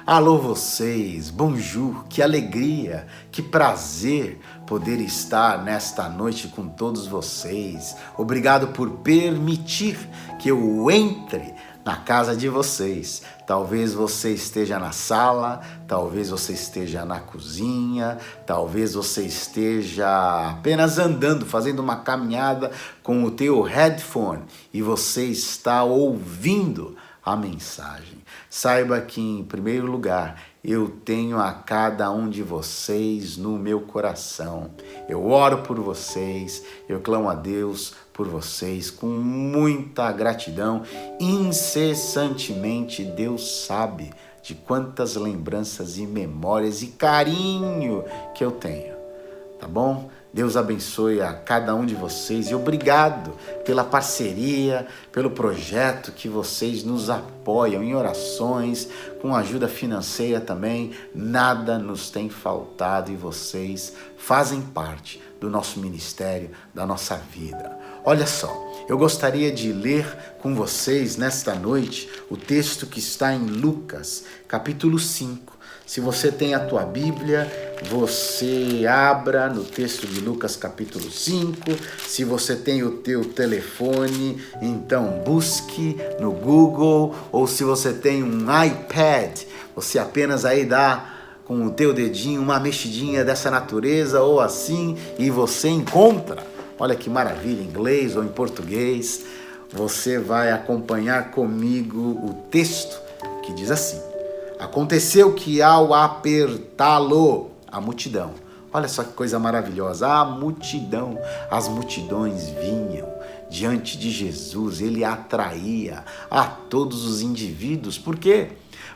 Alô vocês, bonjour, que alegria, que prazer poder estar nesta noite com todos vocês. Obrigado por permitir que eu entre na casa de vocês. Talvez você esteja na sala, talvez você esteja na cozinha, talvez você esteja apenas andando, fazendo uma caminhada com o teu headphone e você está ouvindo a mensagem. Saiba que, em primeiro lugar, eu tenho a cada um de vocês no meu coração. Eu oro por vocês, eu clamo a Deus por vocês com muita gratidão. Incessantemente, Deus sabe de quantas lembranças e memórias e carinho que eu tenho. Tá bom? Deus abençoe a cada um de vocês e obrigado pela parceria, pelo projeto que vocês nos apoiam em orações, com ajuda financeira também. Nada nos tem faltado e vocês fazem parte do nosso ministério, da nossa vida. Olha só, eu gostaria de ler com vocês nesta noite o texto que está em Lucas, capítulo 5. Se você tem a tua Bíblia, você abra no texto de Lucas capítulo 5. Se você tem o teu telefone, então busque no Google. Ou se você tem um iPad, você apenas aí dá com o teu dedinho uma mexidinha dessa natureza ou assim e você encontra. Olha que maravilha, em inglês ou em português. Você vai acompanhar comigo o texto que diz assim: aconteceu que ao apertá-lo, a multidão, olha só que coisa maravilhosa, a multidão, as multidões vinham diante de Jesus, ele atraía a todos os indivíduos. Por quê?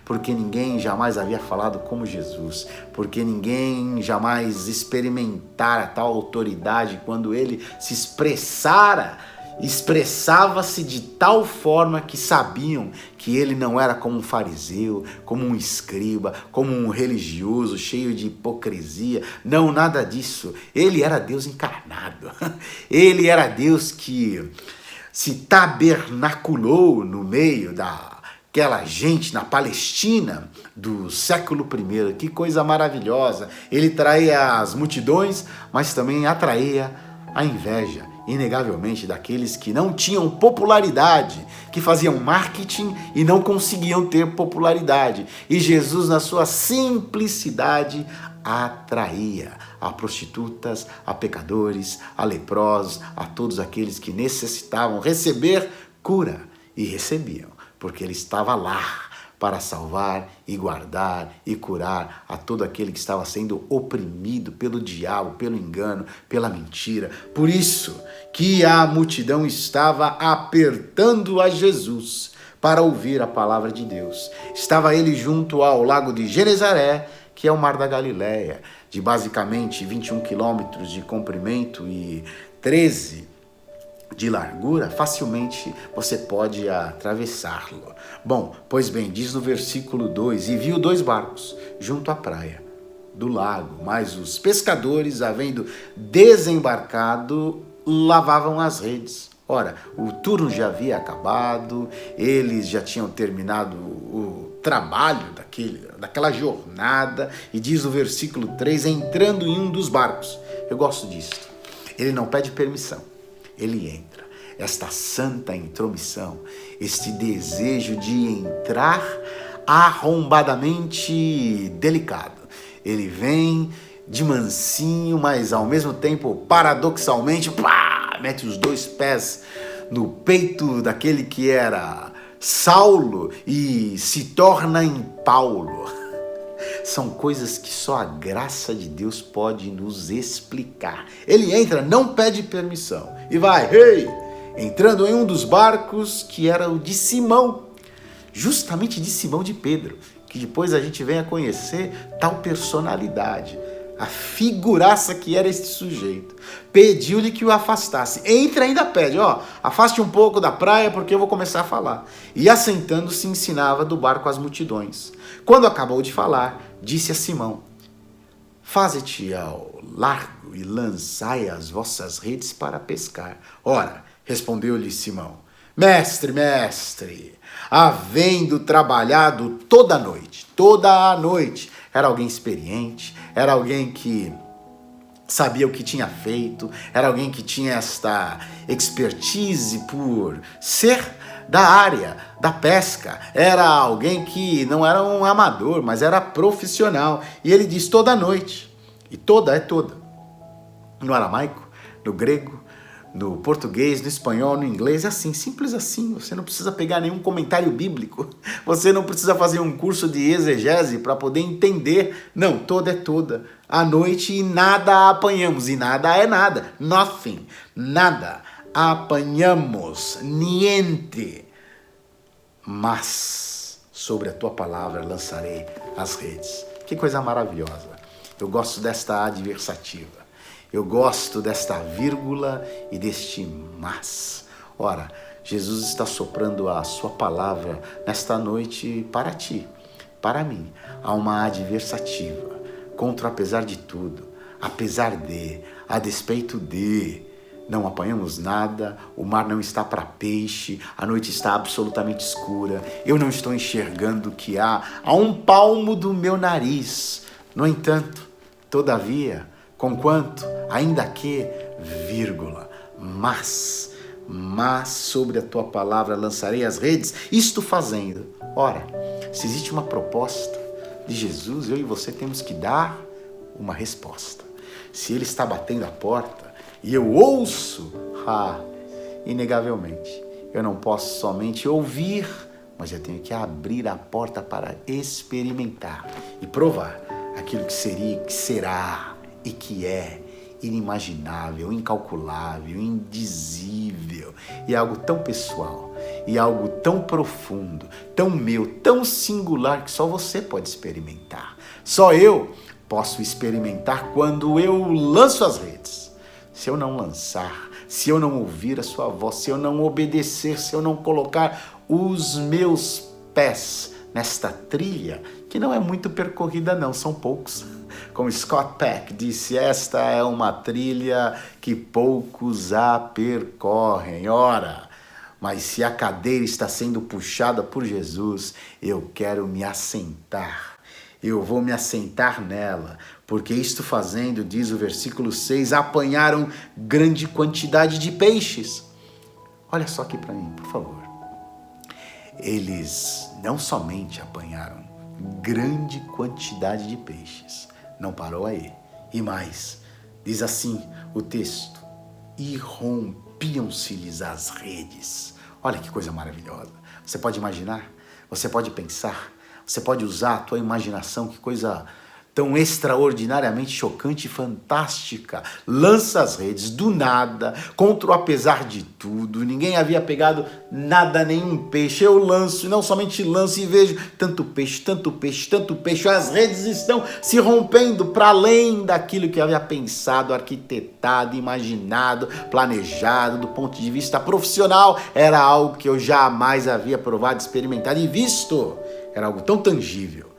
Porque ninguém jamais havia falado como Jesus, porque ninguém jamais experimentara tal autoridade quando ele se expressava-se de tal forma que sabiam que ele não era como um fariseu, como um escriba, como um religioso cheio de hipocrisia. Não, nada disso. Ele era Deus encarnado. Ele era Deus que se tabernaculou no meio daquela gente na Palestina do século I. Que coisa maravilhosa. Ele traía as multidões, mas também atraía a inveja, inegavelmente, daqueles que não tinham popularidade, que faziam marketing e não conseguiam ter popularidade. E Jesus, na sua simplicidade, atraía a prostitutas, a pecadores, a leprosos, a todos aqueles que necessitavam receber cura, e recebiam, porque ele estava lá para salvar e guardar e curar a todo aquele que estava sendo oprimido pelo diabo, pelo engano, pela mentira. Por isso que a multidão estava apertando a Jesus para ouvir a palavra de Deus. Estava ele junto ao lago de Genezaré, que é o mar da Galileia, de basicamente 21 quilômetros de comprimento e 13 de largura. Facilmente você pode atravessá-lo. Bom, pois bem, diz no versículo 2, e viu 2 barcos junto à praia do lago, mas os pescadores, havendo desembarcado, lavavam as redes. Ora, o turno já havia acabado, eles já tinham terminado o trabalho daquela jornada, e diz no versículo 3, entrando em um dos barcos. Eu gosto disso. Ele não pede permissão. Ele entra. Esta santa intromissão, este desejo de entrar arrombadamente delicado. Ele vem de mansinho, mas ao mesmo tempo, paradoxalmente, mete os 2 pés no peito daquele que era Saulo e se torna em Paulo. São coisas que só a graça de Deus pode nos explicar. Ele entra, não pede permissão e vai, entrando em um dos barcos que era o de Simão, justamente de Simão de Pedro, que depois a gente vem a conhecer tal personalidade, a figuraça que era este sujeito. Pediu-lhe que o afastasse. Entra, ainda pede, afaste um pouco da praia porque eu vou começar a falar. E assentando-se ensinava do barco às multidões. Quando acabou de falar, disse a Simão: faze-te ao largo e lançai as vossas redes para pescar. Ora, respondeu-lhe Simão: Mestre, havendo trabalhado toda a noite, era alguém experiente, era alguém que sabia o que tinha feito, era alguém que tinha esta expertise por ser da área da pesca, era alguém que não era um amador, mas era profissional. E ele diz toda noite, e toda é toda. No aramaico, no grego, no português, no espanhol, no inglês, é assim, simples assim. Você não precisa pegar nenhum comentário bíblico, você não precisa fazer um curso de exegese para poder entender. Não, toda é toda. À noite e nada apanhamos, e nada é nada, nothing, nada apanhamos, niente. Mas sobre a tua palavra lançarei as redes. Que coisa maravilhosa. Eu gosto desta adversativa. Eu gosto desta vírgula e deste mas. Ora, Jesus está soprando a sua palavra nesta noite para ti, para mim. Há uma adversativa contra apesar de tudo, apesar de, a despeito de. Não apanhamos nada, o mar não está para peixe, a noite está absolutamente escura, eu não estou enxergando o que há a um palmo do meu nariz. No entanto, todavia, conquanto, ainda que, vírgula, mas sobre a tua palavra lançarei as redes, isto fazendo. Ora, se existe uma proposta de Jesus, eu e você temos que dar uma resposta. Se ele está batendo a porta e eu ouço, inegavelmente, eu não posso somente ouvir, mas eu tenho que abrir a porta para experimentar e provar aquilo que seria, que será e que é inimaginável, incalculável, indizível, e algo tão pessoal, e algo tão profundo, tão meu, tão singular, que só você pode experimentar. Só eu posso experimentar quando eu lanço as redes. Se eu não lançar, se eu não ouvir a sua voz, se eu não obedecer, se eu não colocar os meus pés nesta trilha, que não é muito percorrida não, são poucos. Como Scott Peck disse, esta é uma trilha que poucos a percorrem. Ora, mas se a cadeira está sendo puxada por Jesus, eu quero me assentar. Eu vou me assentar nela, porque isto fazendo, diz o versículo 6, apanharam grande quantidade de peixes. Olha só aqui para mim, por favor. Eles não somente apanharam grande quantidade de peixes, não parou aí. E mais, diz assim o texto, e rompiam-se-lhes as redes. Olha que coisa maravilhosa. Você pode imaginar, você pode pensar, você pode usar a tua imaginação, que coisa tão extraordinariamente chocante e fantástica. Lança as redes do nada, contra o apesar de tudo. Ninguém havia pegado nada, nenhum peixe. Eu lanço, e não somente lanço, e vejo tanto peixe, tanto peixe, tanto peixe. As redes estão se rompendo para além daquilo que eu havia pensado, arquitetado, imaginado, planejado, do ponto de vista profissional. Era algo que eu jamais havia provado, experimentado e visto. Era algo tão tangível,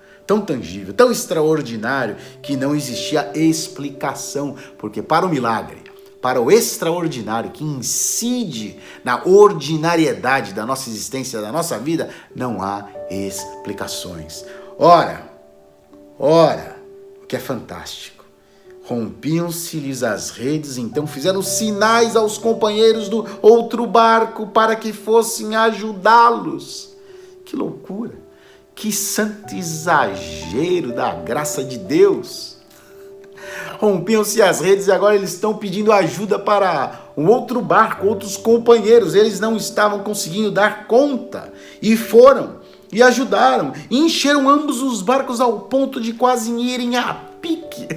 tão extraordinário, que não existia explicação, porque para o milagre, para o extraordinário que incide na ordinariedade da nossa existência, da nossa vida, não há explicações. Ora, o que é fantástico, rompiam-se-lhes as redes, então fizeram sinais aos companheiros do outro barco para que fossem ajudá-los. Que loucura! Que santo exagero da graça de Deus. Rompiam-se as redes e agora eles estão pedindo ajuda para um outro barco, outros companheiros. Eles não estavam conseguindo dar conta e foram e ajudaram. E encheram ambos os barcos ao ponto de quase irem a pique.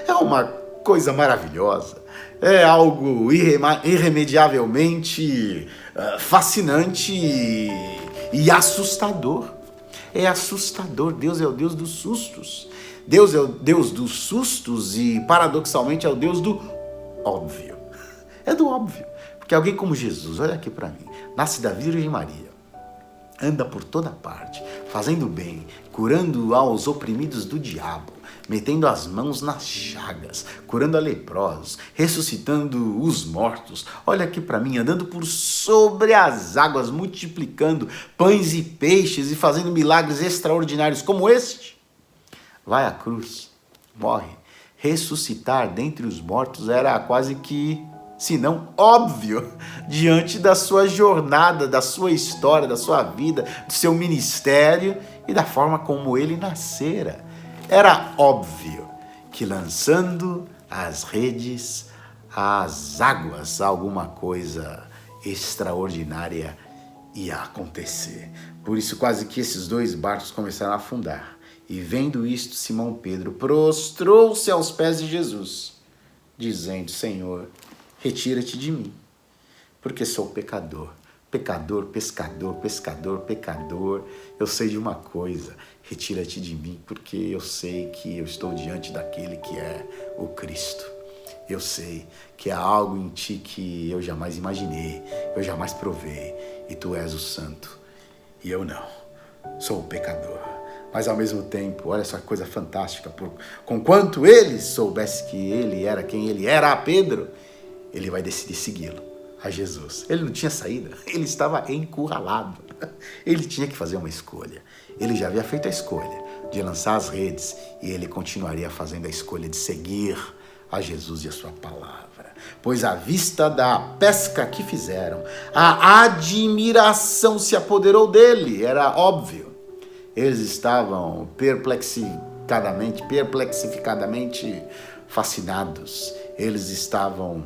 É uma coisa maravilhosa. É algo irremediavelmente fascinante e assustador. É assustador. Deus é o Deus dos sustos. Deus é o Deus dos sustos e, paradoxalmente, é o Deus do óbvio. É do óbvio. Porque alguém como Jesus, olha aqui para mim, nasce da Virgem Maria, anda por toda parte, fazendo bem, curando aos oprimidos do diabo, metendo as mãos nas chagas, curando a leprosos, ressuscitando os mortos. Olha aqui para mim, andando por sobre as águas, multiplicando pães e peixes e fazendo milagres extraordinários como este. Vai à cruz, morre. Ressuscitar dentre os mortos era quase que, se não óbvio, diante da sua jornada, da sua história, da sua vida, do seu ministério e da forma como ele nascera. Era óbvio que lançando as redes às águas, alguma coisa extraordinária ia acontecer. Por isso quase que esses dois barcos começaram a afundar. E vendo isto, Simão Pedro prostrou-se aos pés de Jesus, dizendo: Senhor, retira-te de mim, porque sou pecador. Pecador, pescador, pescador, pecador. Eu sei de uma coisa: retira-te de mim, porque eu sei que eu estou diante daquele que é o Cristo. Eu sei que há algo em ti que eu jamais imaginei, eu jamais provei, e tu és o santo, e eu não. Sou o pecador. Mas ao mesmo tempo, olha só que coisa fantástica, conquanto ele soubesse que ele era quem ele era, a Pedro, ele vai decidir segui-lo, a Jesus. Ele não tinha saída, ele estava encurralado. Ele tinha que fazer uma escolha. Ele já havia feito a escolha de lançar as redes e ele continuaria fazendo a escolha de seguir a Jesus e a sua palavra. Pois à vista da pesca que fizeram, a admiração se apoderou dele, era óbvio. Eles estavam perplexificadamente fascinados. Eles estavam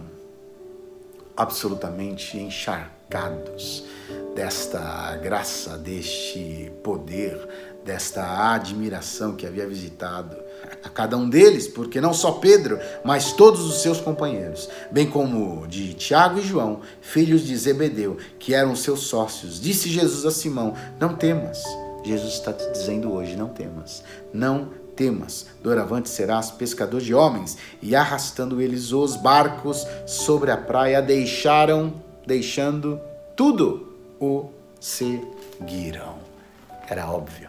absolutamente encharcados desta graça, deste poder, desta admiração que havia visitado a cada um deles, porque não só Pedro, mas todos os seus companheiros, bem como de Tiago e João, filhos de Zebedeu, que eram seus sócios. Disse Jesus a Simão: não temas. Jesus está te dizendo hoje: não temas, não temas. Doravante serás pescador de homens. E arrastando eles os barcos sobre a praia, deixando tudo, o seguiram. Era óbvio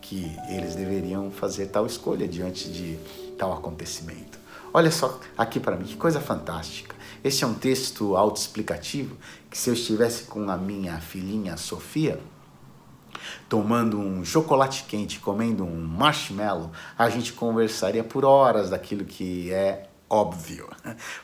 que eles deveriam fazer tal escolha diante de tal acontecimento. Olha só aqui para mim, que coisa fantástica. Este é um texto autoexplicativo que, se eu estivesse com a minha filhinha Sofia, tomando um chocolate quente, comendo um marshmallow, a gente conversaria por horas daquilo que é óbvio.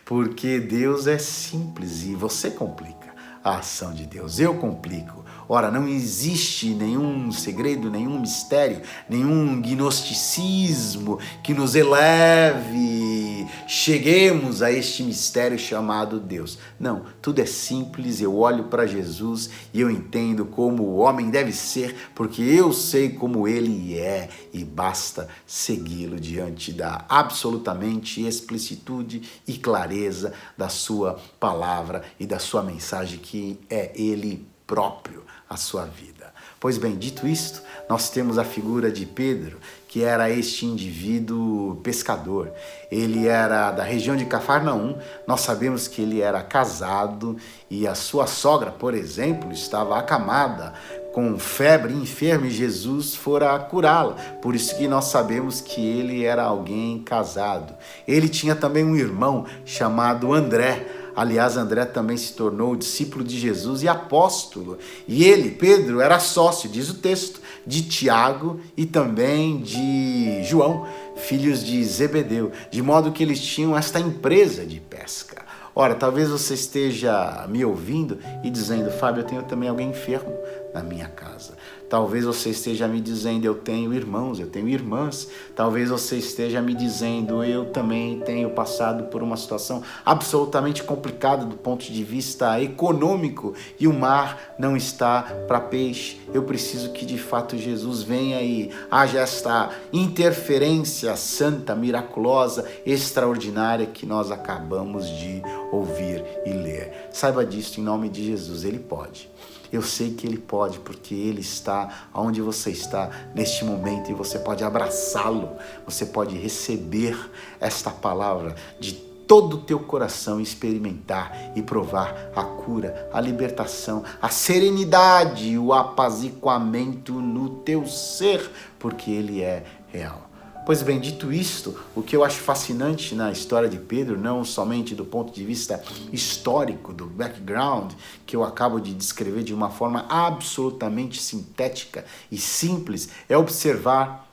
Porque Deus é simples e você complica a ação de Deus. Eu complico. Ora, não existe nenhum segredo, nenhum mistério, nenhum gnosticismo que nos eleve, cheguemos a este mistério chamado Deus. Não, tudo é simples. Eu olho para Jesus e eu entendo como o homem deve ser, porque eu sei como ele é, e basta segui-lo diante da absolutamente explicitude e clareza da sua palavra e da sua mensagem, que é ele próprio, a sua vida. Pois bem, dito isto, nós temos a figura de Pedro, que era este indivíduo pescador. Ele era da região de Cafarnaum. Nós sabemos que ele era casado e a sua sogra, por exemplo, estava acamada com febre, enferma, e Jesus fora curá-la. Por isso que nós sabemos que ele era alguém casado. Ele tinha também um irmão chamado André. Aliás, André também se tornou discípulo de Jesus e apóstolo. E ele, Pedro, era sócio, diz o texto, de Tiago e também de João, filhos de Zebedeu, de modo que eles tinham esta empresa de pesca. Ora, talvez você esteja me ouvindo e dizendo: Fábio, eu tenho também alguém enfermo na minha casa. Talvez você esteja me dizendo: eu tenho irmãos, eu tenho irmãs. Talvez você esteja me dizendo: eu também tenho passado por uma situação absolutamente complicada do ponto de vista econômico e o mar não está para peixe. Eu preciso que de fato Jesus venha e haja esta interferência santa, miraculosa, extraordinária que nós acabamos de ouvir e ler. Saiba disso, em nome de Jesus, Ele pode. Eu sei que Ele pode, porque Ele está onde você está neste momento e você pode abraçá-lo, você pode receber esta palavra de todo o teu coração, experimentar e provar a cura, a libertação, a serenidade, o apaziguamento no teu ser, porque Ele é real. Pois bem, dito isto, o que eu acho fascinante na história de Pedro, não somente do ponto de vista histórico, do background, que eu acabo de descrever de uma forma absolutamente sintética e simples, é observar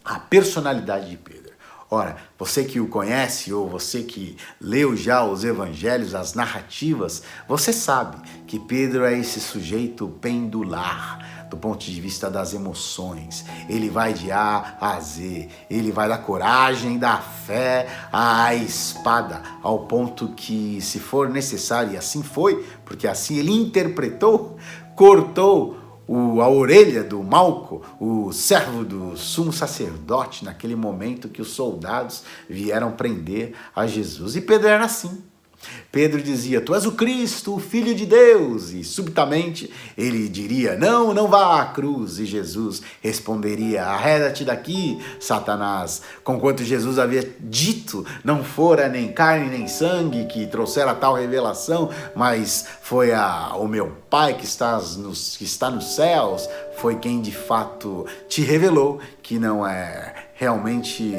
a personalidade de Pedro. Ora, você que o conhece ou você que leu já os evangelhos, as narrativas, você sabe que Pedro é esse sujeito pendular do ponto de vista das emoções. Ele vai de A a Z, ele vai da coragem, da fé à espada, ao ponto que, se for necessário, e assim foi, porque assim ele interpretou, cortou a orelha do Malco, o servo do sumo sacerdote, naquele momento que os soldados vieram prender a Jesus. E Pedro era assim. Pedro dizia, tu és o Cristo, o Filho de Deus, e subitamente ele diria, não, não vá à cruz, e Jesus responderia, arreda-te daqui, Satanás, conquanto Jesus havia dito, não fora nem carne nem sangue que trouxera tal revelação, mas foi o meu Pai que está nos céus, foi quem de fato te revelou que não é realmente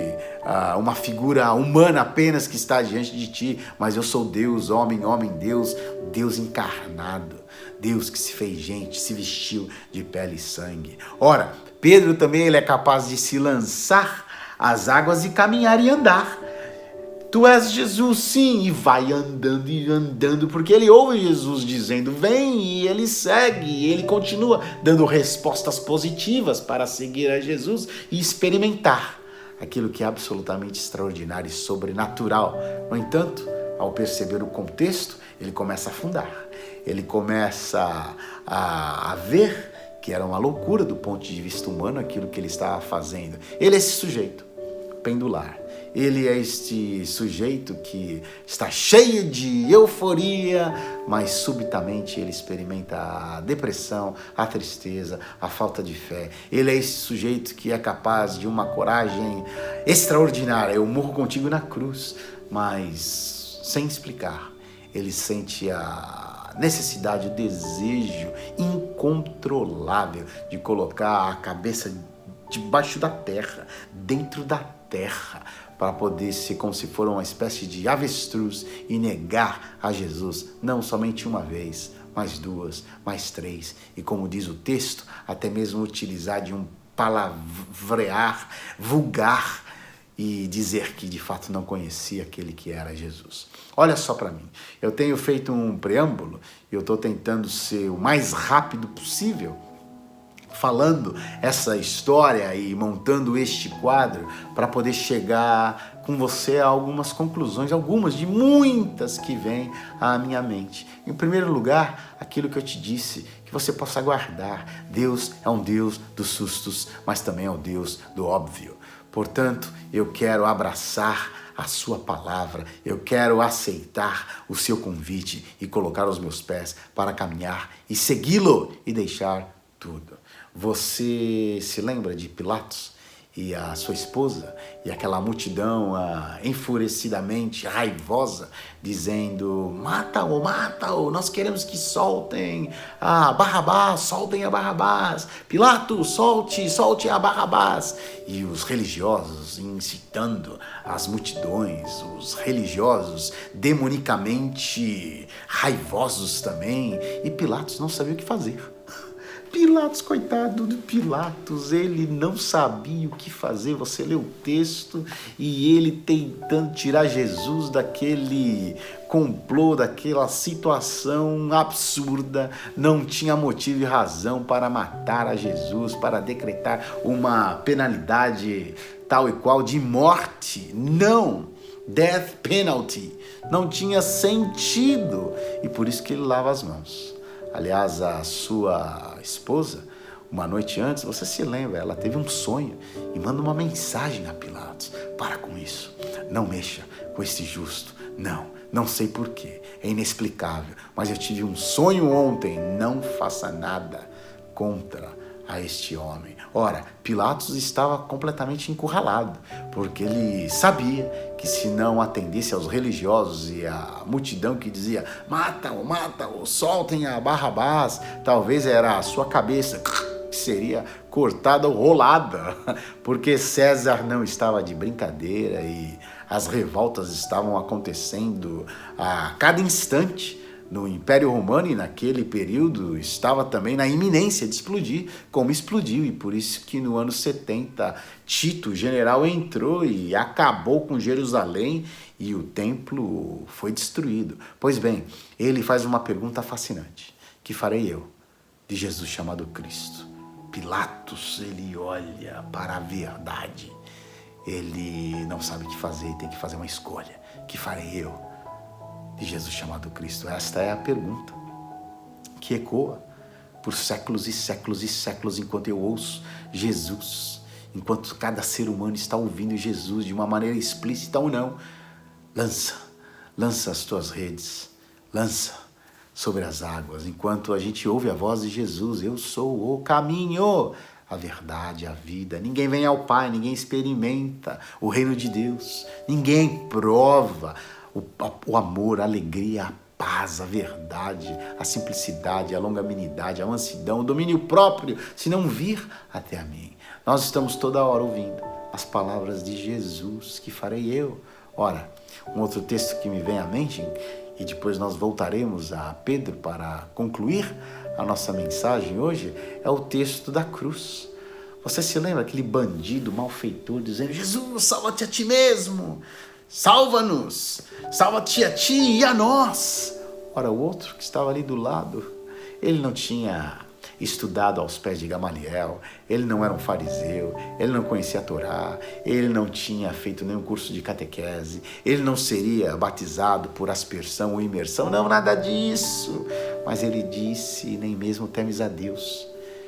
uma figura humana apenas que está diante de ti, mas eu sou Deus, homem, Deus, Deus encarnado, Deus que se fez gente, se vestiu de pele e sangue. Ora, Pedro também ele é capaz de se lançar às águas e caminhar e andar. Tu és Jesus, sim, e vai andando e andando, porque ele ouve Jesus dizendo, vem, e ele segue, e ele continua dando respostas positivas para seguir a Jesus e experimentar aquilo que é absolutamente extraordinário e sobrenatural. No entanto, ao perceber o contexto, ele começa a afundar, ele começa a ver que era uma loucura do ponto de vista humano aquilo que ele estava fazendo. Ele é esse sujeito pendular. Ele é este sujeito que está cheio de euforia, mas subitamente ele experimenta a depressão, a tristeza, a falta de fé. Ele é esse sujeito que é capaz de uma coragem extraordinária. Eu morro contigo na cruz, mas sem explicar. Ele sente a necessidade, o desejo incontrolável de colocar a cabeça debaixo da terra, dentro da terra, para poder ser como se for uma espécie de avestruz e negar a Jesus, não somente uma vez, mas duas, mais três, e como diz o texto, até mesmo utilizar de um palavrear vulgar e dizer que de fato não conhecia aquele que era Jesus. Olha só para mim, eu tenho feito um preâmbulo, eu estou tentando ser o mais rápido possível, falando essa história e montando este quadro para poder chegar com você a algumas conclusões, algumas de muitas que vêm à minha mente. Em primeiro lugar, aquilo que eu te disse, que você possa guardar. Deus é um Deus dos sustos, mas também é um Deus do óbvio. Portanto, eu quero abraçar a sua palavra, eu quero aceitar o seu convite e colocar os meus pés para caminhar e segui-lo e deixar tudo. Você se lembra de Pilatos e a sua esposa e aquela multidão enfurecidamente raivosa dizendo, mata-o, nós queremos que soltem a Barrabás, soltem a Barrabás, Pilatos, solte a Barrabás. E os religiosos incitando as multidões, os religiosos demonicamente raivosos também, e Pilatos não sabia o que fazer. Pilatos, coitado de Pilatos, ele não sabia o que fazer. Você lê o texto e ele tentando tirar Jesus daquele complô, daquela situação absurda, não tinha motivo e razão para matar a Jesus, para decretar uma penalidade tal e qual de morte. Não! Death penalty. Não tinha sentido. E por isso que ele lava as mãos. Aliás, a sua esposa, uma noite antes, você se lembra, ela teve um sonho e manda uma mensagem a Pilatos. Para com isso, não mexa com esse justo. Não sei porquê, é inexplicável, mas eu tive um sonho ontem, não faça nada contra a este homem. Ora, Pilatos estava completamente encurralado, porque ele sabia que se não atendesse aos religiosos e à multidão que dizia, mata-o, soltem a Barrabás, talvez era a sua cabeça que seria cortada ou rolada, porque César não estava de brincadeira e as revoltas estavam acontecendo a cada instante no Império Romano, e naquele período estava também na iminência de explodir, como explodiu, e por isso que no ano 70 Tito, o general, entrou e acabou com Jerusalém e o templo foi destruído. Pois bem, ele faz uma pergunta fascinante: que farei eu de Jesus chamado Cristo? Pilatos, ele olha para a verdade, ele não sabe o que fazer e tem que fazer uma escolha. Que farei eu de Jesus chamado Cristo? Esta é a pergunta que ecoa por séculos e séculos e séculos, enquanto eu ouço Jesus, enquanto cada ser humano está ouvindo Jesus de uma maneira explícita ou não. Lança as tuas redes, lança sobre as águas, enquanto a gente ouve a voz de Jesus: eu sou o caminho, a verdade, a vida. Ninguém vem ao Pai, ninguém experimenta o reino de Deus, ninguém prova o amor, a alegria, a paz, a verdade, a simplicidade, a longanimidade, a mansidão, o domínio próprio, se não vir até a mim. Nós estamos toda hora ouvindo as palavras de Jesus: que farei eu? Ora, um outro texto que me vem à mente, e depois nós voltaremos a Pedro para concluir a nossa mensagem hoje, é o texto da cruz. Você se lembra aquele bandido malfeitor dizendo: Jesus, salva-te a ti mesmo, salva-nos, salva-te a ti e a nós. Ora, o outro que estava ali do lado, ele não tinha estudado aos pés de Gamaliel, ele não era um fariseu, ele não conhecia a Torá, ele não tinha feito nenhum curso de catequese, ele não seria batizado por aspersão ou imersão, não, nada disso. Mas ele disse: nem mesmo temes a Deus,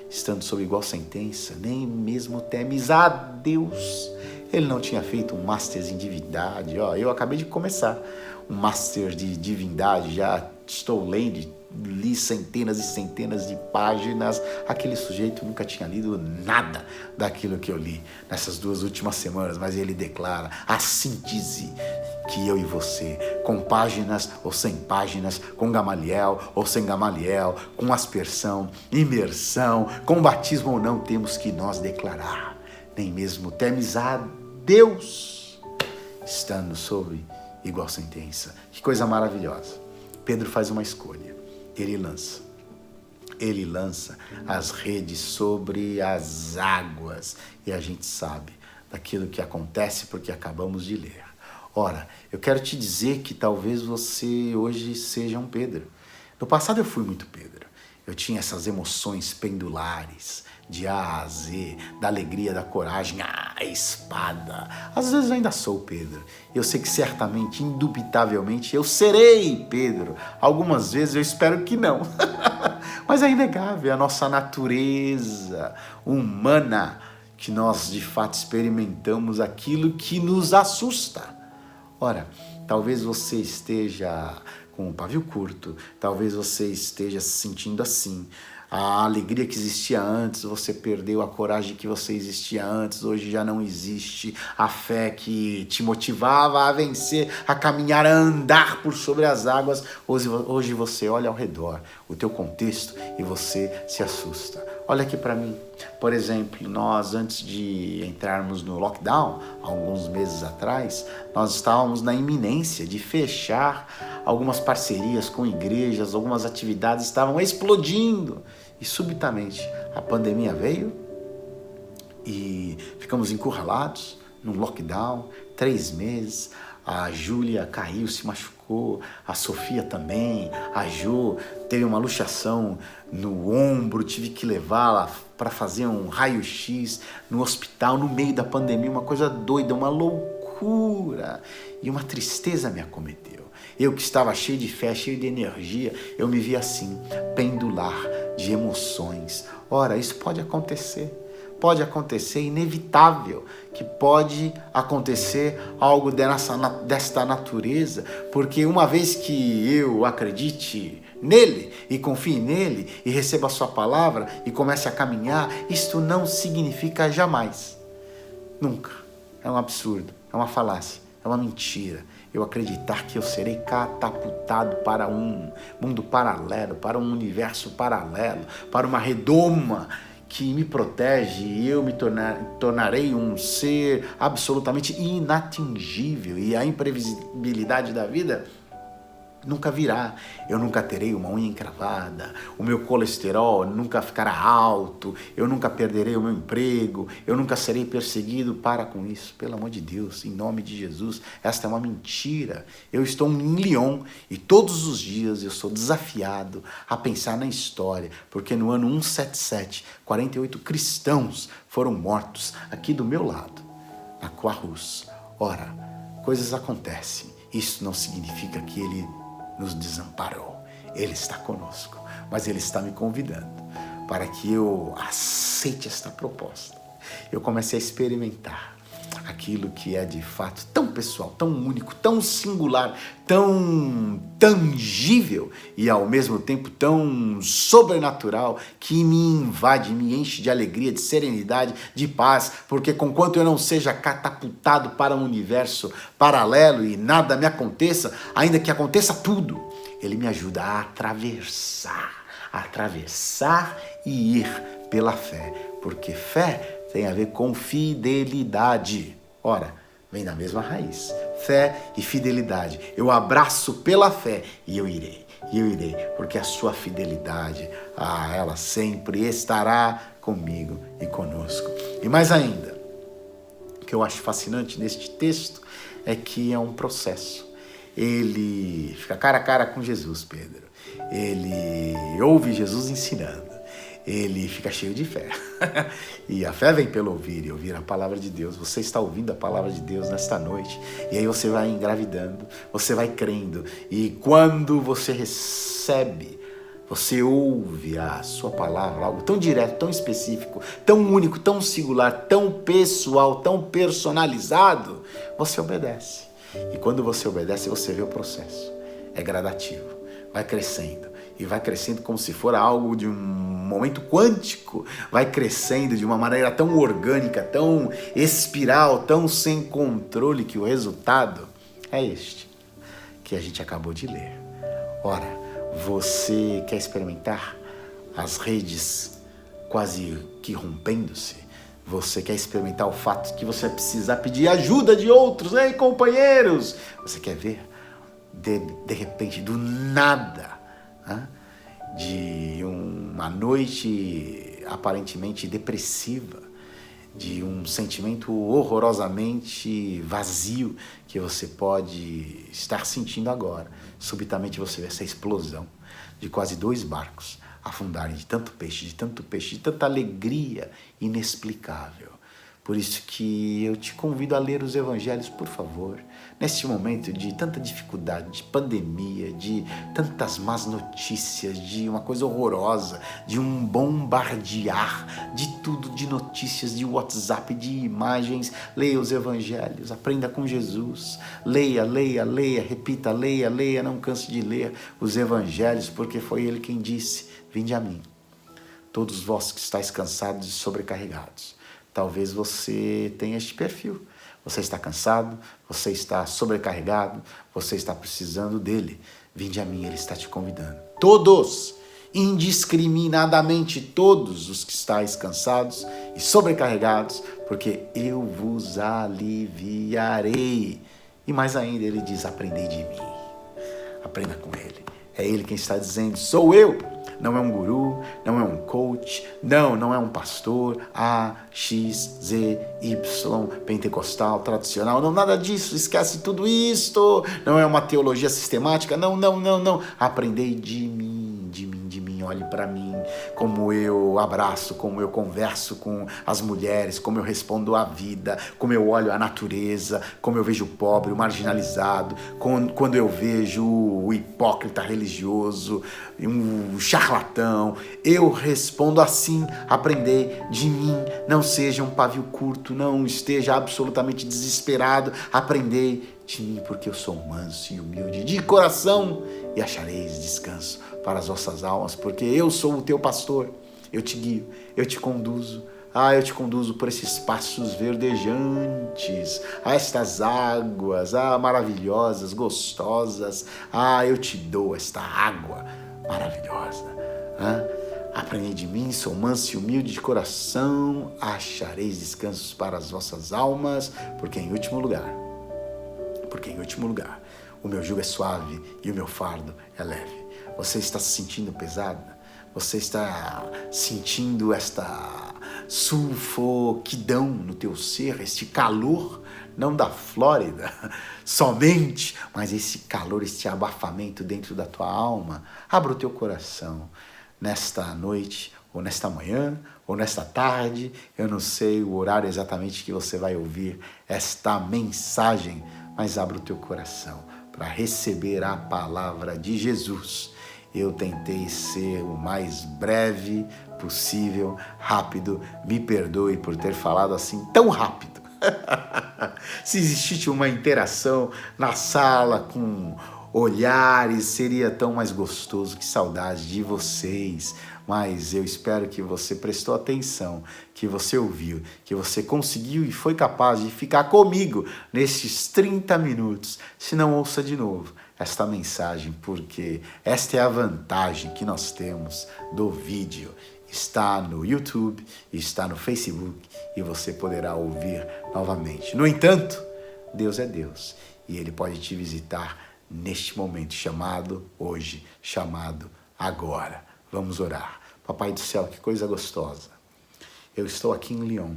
estando sob igual sentença, nem mesmo temes a Deus. Ele não tinha feito um master em divindade. Eu acabei de começar um master de divindade, já estou lendo, li centenas e centenas de páginas. Aquele sujeito nunca tinha lido nada daquilo que eu li nessas 2 últimas semanas, mas ele declara a síntese que eu e você, com páginas ou sem páginas, com Gamaliel ou sem Gamaliel, com aspersão, imersão, com batismo ou não, temos que nós declarar: nem mesmo temes a Deus, estando sob igual sentença. Que coisa maravilhosa. Pedro faz uma escolha. Ele lança as redes sobre as águas, e a gente sabe daquilo que acontece porque acabamos de ler. Ora, eu quero te dizer que talvez você hoje seja um Pedro. No passado eu fui muito Pedro. Eu tinha essas emoções pendulares, de A a Z, da alegria, da coragem, a espada. Às vezes eu ainda sou Pedro. Eu sei que certamente, indubitavelmente, eu serei Pedro. Algumas vezes eu espero que não. Mas é inegável a nossa natureza humana, que nós de fato experimentamos aquilo que nos assusta. Ora, talvez você esteja com um pavio curto, talvez você esteja se sentindo assim. A alegria que existia antes, você perdeu, a coragem que você existia antes, hoje já não existe. A fé que te motivava a vencer, a caminhar, a andar por sobre as águas, hoje você olha ao redor, o teu contexto, e você se assusta. Olha aqui para mim, por exemplo, nós antes de entrarmos no lockdown, alguns meses atrás, nós estávamos na iminência de fechar algumas parcerias com igrejas, algumas atividades estavam explodindo. E subitamente a pandemia veio e ficamos encurralados num lockdown, 3 meses. A Júlia caiu, se machucou, a Sofia também, a Jo teve uma luxação no ombro, tive que levá-la para fazer um raio-x no hospital no meio da pandemia, uma coisa doida, uma loucura, e uma tristeza me acometeu. Eu que estava cheio de fé, cheio de energia, eu me vi assim, pendular de emoções. Ora, isso pode acontecer, inevitável, que pode acontecer algo desta natureza, porque uma vez que eu acredite nele e confie nele e receba a sua palavra e comece a caminhar, isto não significa jamais, nunca, é um absurdo, é uma falácia, é uma mentira, eu acreditar que eu serei catapultado para um mundo paralelo, para um universo paralelo, para uma redoma que me protege e eu me tornarei um ser absolutamente inatingível e a imprevisibilidade da vida nunca virá. Eu nunca terei uma unha encravada, o meu colesterol nunca ficará alto, eu nunca perderei o meu emprego, eu nunca serei perseguido. Para com isso, pelo amor de Deus, em nome de Jesus. Esta é uma mentira. Eu estou em Lyon e todos os dias eu sou desafiado a pensar na história, porque no ano 177, 48 cristãos foram mortos aqui do meu lado, na Croix-Rousse. Ora, coisas acontecem. Isso não significa que ele nos desamparou. Ele está conosco, mas ele está me convidando para que eu aceite esta proposta. Eu comecei a experimentar aquilo que é de fato tão pessoal, tão único, tão singular, tão tangível e ao mesmo tempo tão sobrenatural, que me invade, me enche de alegria, de serenidade, de paz, porque conquanto eu não seja catapultado para um universo paralelo e nada me aconteça, ainda que aconteça tudo, ele me ajuda a atravessar e ir pela fé, porque fé tem a ver com fidelidade. Ora, vem da mesma raiz. Fé e fidelidade. Eu abraço pela fé e eu irei, porque a sua fidelidade, ela sempre estará comigo e conosco. E mais ainda, o que eu acho fascinante neste texto é que é um processo. Ele fica cara a cara com Jesus, Pedro. Ele ouve Jesus ensinando. Ele fica cheio de fé. E a fé vem pelo ouvir e ouvir a palavra de Deus. Você está ouvindo a palavra de Deus nesta noite. E aí você vai engravidando, você vai crendo. E quando você recebe, você ouve a sua palavra, algo tão direto, tão específico, tão único, tão singular, tão pessoal, tão personalizado, você obedece. E quando você obedece, você vê o processo. É gradativo, vai crescendo. E vai crescendo como se for algo de um momento quântico, vai crescendo de uma maneira tão orgânica, tão espiral, tão sem controle, que o resultado é este que a gente acabou de ler. Ora, você quer experimentar as redes quase que rompendo-se? Você quer experimentar o fato de que você vai precisar pedir ajuda de outros? Ei, companheiros! Você quer ver, de repente, do nada, de uma noite aparentemente depressiva, de um sentimento horrorosamente vazio que você pode estar sentindo agora. Subitamente você vê essa explosão de quase 2 barcos afundarem de tanto peixe, de tanta alegria inexplicável. Por isso que eu te convido a ler os evangelhos, por favor. Neste momento de tanta dificuldade, de pandemia, de tantas más notícias, de uma coisa horrorosa, de um bombardear de tudo, de notícias, de WhatsApp, de imagens, leia os evangelhos, aprenda com Jesus. Leia, repita, leia, não canse de ler os evangelhos, porque foi ele quem disse: vinde a mim, todos vós que estáis cansados e sobrecarregados. Talvez você tenha este perfil. Você está cansado, você está sobrecarregado, você está precisando dele. Vinde a mim, ele está te convidando. Todos, indiscriminadamente todos os que estáis cansados e sobrecarregados, porque eu vos aliviarei. E mais ainda, ele diz: aprendei de mim. Aprenda com ele. É ele quem está dizendo: sou eu. Não é um guru, não é um coach, não é um pastor A, X, Z, Y, pentecostal, tradicional, não, nada disso, esquece tudo isto, não é uma teologia sistemática, não. Aprendei de mim, olhe para mim, como eu abraço, como eu converso com as mulheres, como eu respondo à vida, como eu olho a natureza, como eu vejo o pobre, o marginalizado, quando eu vejo o hipócrita religioso, um charlatão, eu respondo assim: aprendei de mim, não seja um pavio curto, não esteja absolutamente desesperado, aprendei de mim, porque eu sou manso e humilde de coração, e achareis descanso para as vossas almas, porque eu sou o teu pastor, eu te guio, eu te conduzo. Eu te conduzo por esses passos verdejantes, a estas águas, maravilhosas, gostosas. Eu te dou esta água maravilhosa. Aprendei de mim, sou manso e humilde de coração, achareis descansos para as vossas almas, porque em último lugar, o meu jugo é suave e o meu fardo é leve. Você está se sentindo pesada? Você está sentindo esta sufoquidão no teu ser, este calor, não da Flórida somente, mas esse calor, este abafamento dentro da tua alma? Abra o teu coração nesta noite, ou nesta manhã, ou nesta tarde. Eu não sei o horário exatamente que você vai ouvir esta mensagem, mas abra o teu coração para receber a palavra de Jesus. Eu tentei ser o mais breve possível, rápido. Me perdoe por ter falado assim tão rápido. Se existisse uma interação na sala com olhares, seria tão mais gostoso. Que saudade de vocês. Mas eu espero que você prestou atenção, que você ouviu, que você conseguiu e foi capaz de ficar comigo nesses 30 minutos. Se não, ouça de novo esta mensagem, porque esta é a vantagem que nós temos do vídeo. Está no YouTube, está no Facebook e você poderá ouvir novamente. No entanto, Deus é Deus e Ele pode te visitar neste momento chamado hoje, chamado agora. Vamos orar. Papai do céu, que coisa gostosa. Eu estou aqui em Lyon,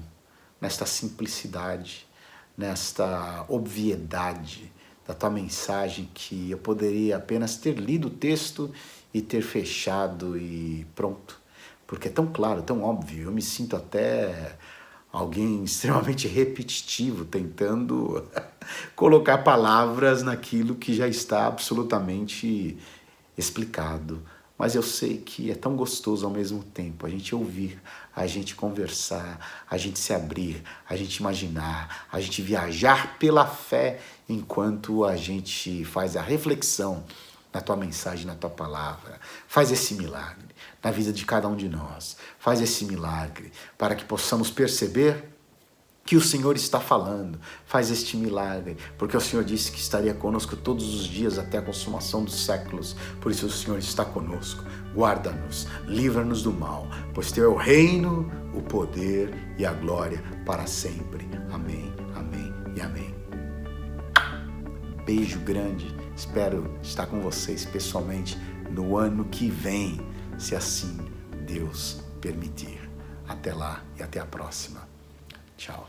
nesta simplicidade, nesta obviedade da tua mensagem, que eu poderia apenas ter lido o texto e ter fechado e pronto. Porque é tão claro, tão óbvio. Eu me sinto até alguém extremamente repetitivo, tentando colocar palavras naquilo que já está absolutamente explicado. Mas eu sei que é tão gostoso ao mesmo tempo a gente ouvir, a gente conversar, a gente se abrir, a gente imaginar, a gente viajar pela fé enquanto a gente faz a reflexão na tua mensagem, na tua palavra. Faz esse milagre na vida de cada um de nós. Faz esse milagre para que possamos perceber que o Senhor está falando. Faz este milagre, porque o Senhor disse que estaria conosco todos os dias até a consumação dos séculos. Por isso o Senhor está conosco. Guarda-nos, livra-nos do mal, pois teu é o reino, o poder e a glória para sempre. Amém, amém e amém. Beijo grande. Espero estar com vocês pessoalmente no ano que vem, se assim Deus permitir. Até lá e até a próxima. Tchau.